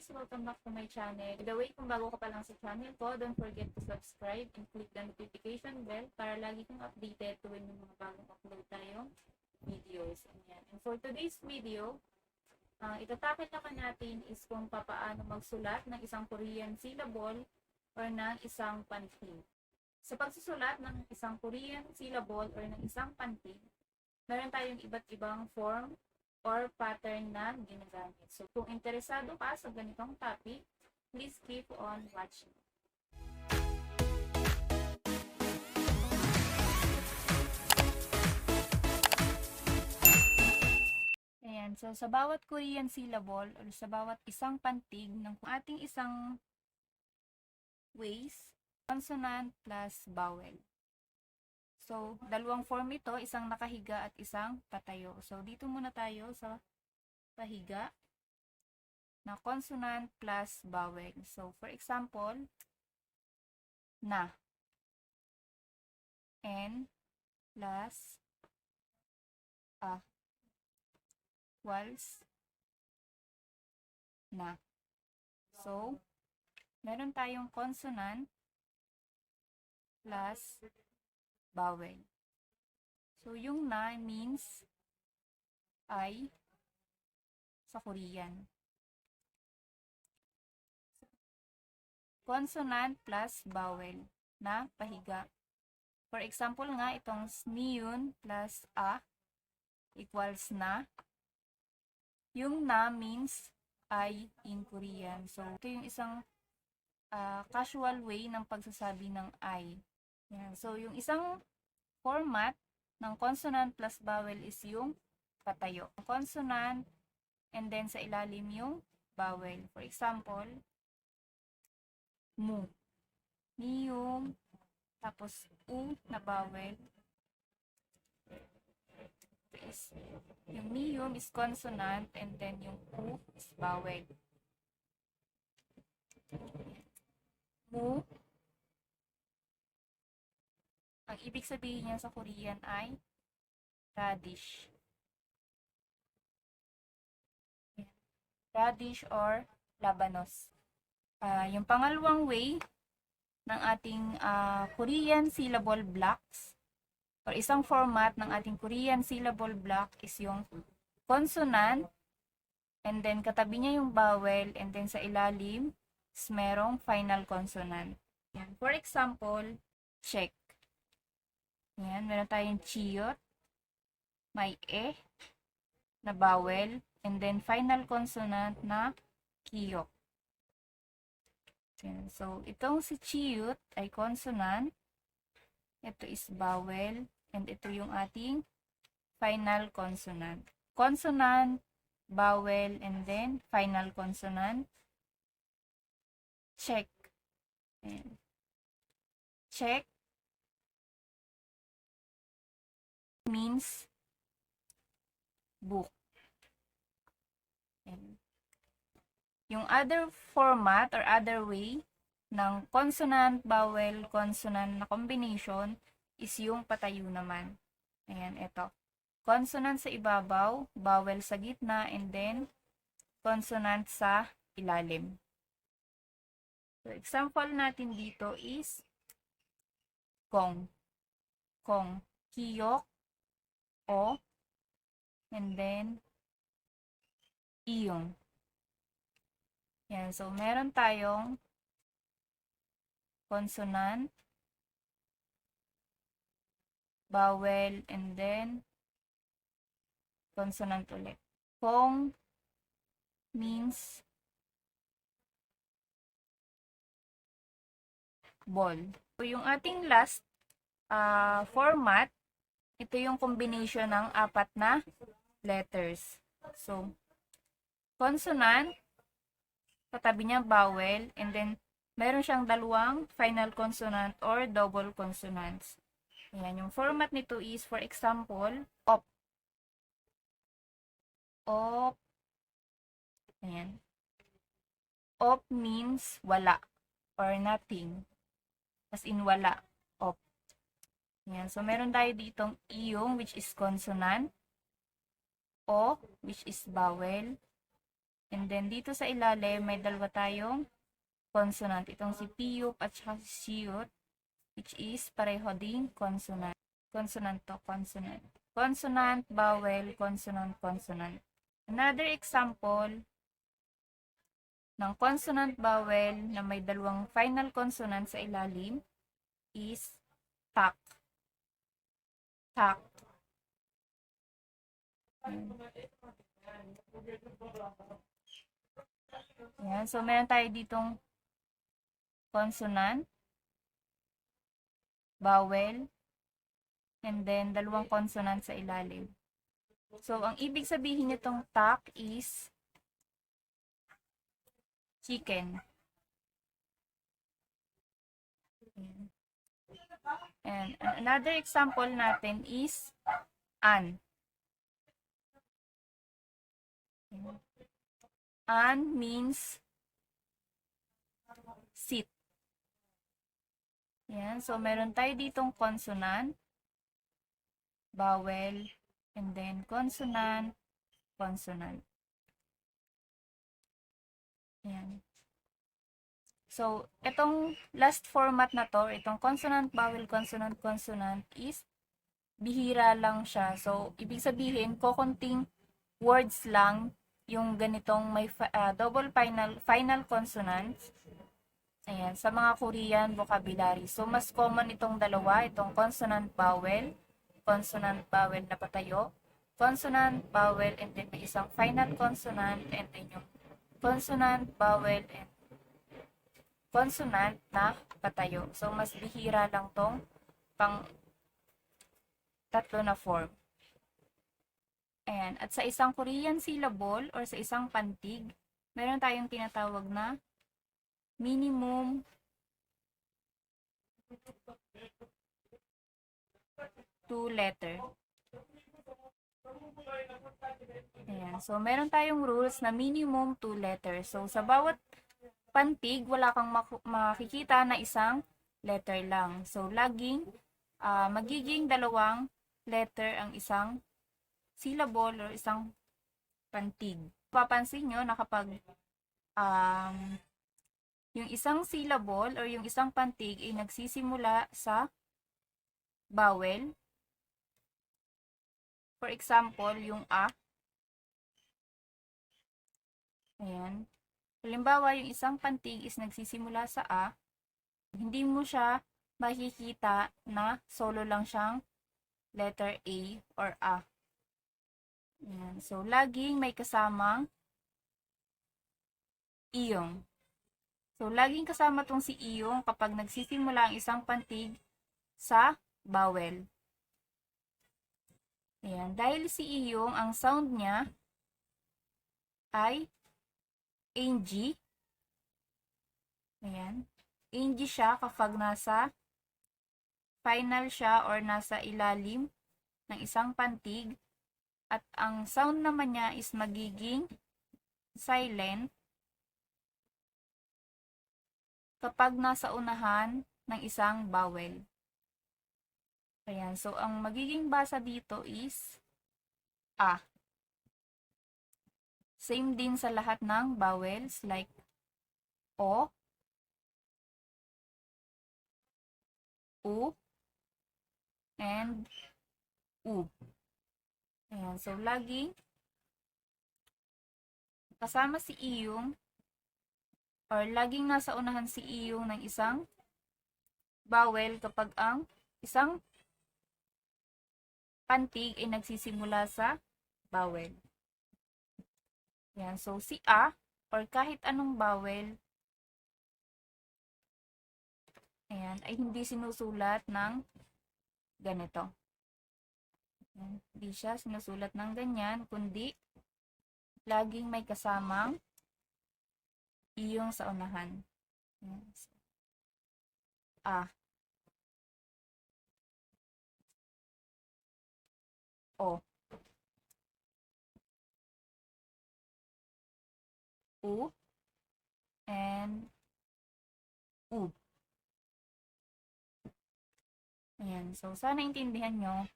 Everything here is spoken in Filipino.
guys! Welcome back to my channel. By the way, kung bago ka pa lang sa channel ko, don't forget to subscribe and click the notification bell para lagi kang updated tuwing may mga bagong upload tayong videos. And for today's video, itatakil natin is kung paano magsulat ng isang Korean syllable or ng isang pantig. Sa pagsusulat ng isang Korean syllable or ng isang pantig, meron tayong iba't ibang form or pattern na ginagamit. So, kung interesado ka sa ganitong topic, please keep on watching. Ayan, so sa bawat Korean syllable or sa bawat isang pantig ng ating isang ways, consonant plus vowel. So, dalawang form ito, isang nakahiga at isang patayo. So, dito muna tayo sa pahiga na consonant plus vowel. So, for example, na. N plus a. Equals na. So, meron tayong consonant plus vowel. So, yung na means I sa Korean. Consonant plus vowel na pahiga. For example nga, itong sniyun plus a equals na. Yung na means I in Korean. So, ito yung isang casual way ng pagsasabi ng I. Yan. So, yung isang format ng consonant plus vowel is yung patayo. Consonant and then sa ilalim yung vowel. For example, mu. Miyum. Tapos u na vowel. Yung miyum is consonant and then yung u is vowel. Mu. Ang ibig sabihin niya sa Korean ay radish. Radish or labanos. Yung pangalawang way ng ating Korean syllable blocks or isang format ng ating Korean syllable block is yung consonant and then katabi niya yung vowel and then sa ilalim is merong final consonant. Yan. For example, check. Yan, meron tayong chiyot, may e na vowel, and then final consonant na kiyok. Yan. So, itong si chiyot ay consonant, ito is vowel, and ito yung ating final consonant. Consonant, vowel, and then final consonant. Check. Yan. Check means book. And yung other format or other way ng consonant, vowel, consonant na combination is yung patayo naman. Ayan, ito. Consonant sa ibabaw, vowel sa gitna, and then consonant sa ilalim. So, example natin dito is kong. Kong. Kiyok. O, and then, iyong. Yan, so meron tayong consonant, vowel, and then, consonant ulit. Kong means ball. So, yung ating last format, ito yung combination ng apat na letters. So, consonant, katabi niya vowel, and then meron siyang dalawang final consonant or double consonants. Ayan, yung format nito is, for example, op. Op. Ayan. Op means wala or nothing. As in wala. Op. Ayan. So, meron tayo ditong iyong, which is consonant. O, which is vowel. And then, dito sa ilalim, may dalawa tayong consonant. Itong si piyuk at saka si siyut, which is pareho ding consonant. Consonant to consonant. Consonant, vowel, consonant, consonant. Another example ng consonant vowel na may dalawang final consonant sa ilalim is tak. Tak. Ayan. So, meron tayo ditong consonant, vowel, and then dalawang consonant sa ilalim. So, ang ibig sabihin nitong tak is chicken. And another example natin is an. An means sit. Yan. So, meron tayo ditong consonant, vowel, and then consonant, consonant. Yan. So, itong last format na to, itong consonant, vowel, consonant, consonant is bihira lang siya. So, ibig sabihin, kokonting words lang yung ganitong may double final consonants. Ayan, sa mga Korean vocabulary. So, mas common itong dalawa, itong consonant, vowel na patayo, consonant, vowel, and then may isang final consonant, and then yung consonant, vowel, and consonant na patayo. So, mas bihira lang tong pang tatlo na form. Ayan. At sa isang Korean syllable or sa isang pantig, meron tayong tinatawag na minimum two letter. Ayan. So, meron tayong rules na minimum 2 letters. So, sa bawat pantig, wala kang makikita na isang letter lang. So, laging magiging dalawang letter ang isang syllable or isang pantig. Papansin nyo na kapag yung isang syllable or yung isang pantig ay nagsisimula sa vowel. For example, yung a. Ayan. Halimbawa, yung isang pantig is nagsisimula sa a. Hindi mo siya makikita na solo lang siyang letter A or A. Ayan. So, laging may kasamang iyong. So, laging kasama tong si iyong kapag nagsisimula ang isang pantig sa vowel. Ayan. Dahil si iyong, ang sound niya ay ng. Ayan. Ng siya kapag nasa final siya or nasa ilalim ng isang pantig. At ang sound naman niya is magiging silent kapag nasa unahan ng isang vowel. Ayan. So, ang magiging basa dito is a. Same din sa lahat ng vowels like o, u, and u. Ayan. So, laging kasama si iyong or laging nasa unahan si iyong ng isang vowel kapag ang isang pantig ay nagsisimula sa vowel. Ayan. So, si a or kahit anong vowel ayan, ay hindi sinusulat ng ganito. Ayan. Hindi siya sinusulat ng ganyan, kundi laging may kasamang iyong sa unahan. Ayan. So, a. O. U. And U. Ayan. So, sana intindihan nyo